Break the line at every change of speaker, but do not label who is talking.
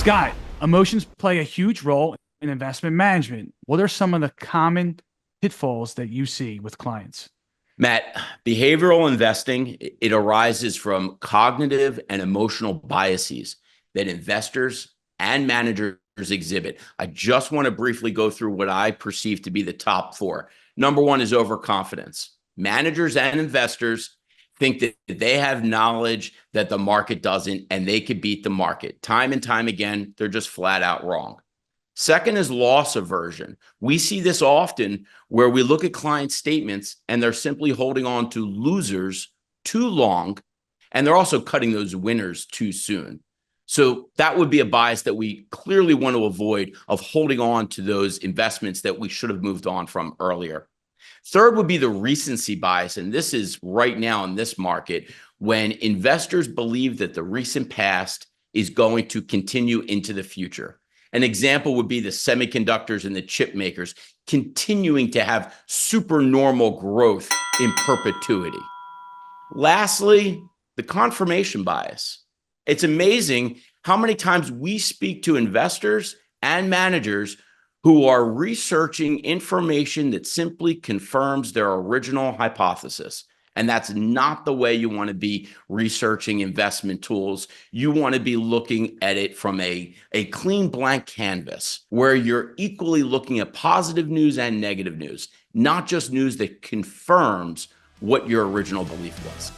Scott, emotions play a huge role in investment management. What are some of the common pitfalls that you see with clients?
Matt, behavioral investing, it arises from cognitive and emotional biases that investors and managers exhibit. I just want to briefly go through what I perceive to be the top four. Number one is overconfidence. Managers and investors think that they have knowledge that the market doesn't, and they could beat the market. Time and time again, they're just flat out wrong. Second is loss aversion. We see this often where we look at client statements and they're simply holding on to losers too long, and they're also cutting those winners too soon. So that would be a bias that we clearly want to avoid, of holding on to those investments that we should have moved on from earlier. Third would be the recency bias, and this is right now in this market when investors believe that the recent past is going to continue into the future. An example would be the semiconductors and the chip makers continuing to have supernormal growth in perpetuity. Lastly, the confirmation bias. It's amazing how many times we speak to investors and managers who are researching information that simply confirms their original hypothesis. And that's not the way you want to be researching investment tools. You want to be looking at it from a clean blank canvas where you're equally looking at positive news and negative news, not just news that confirms what your original belief was.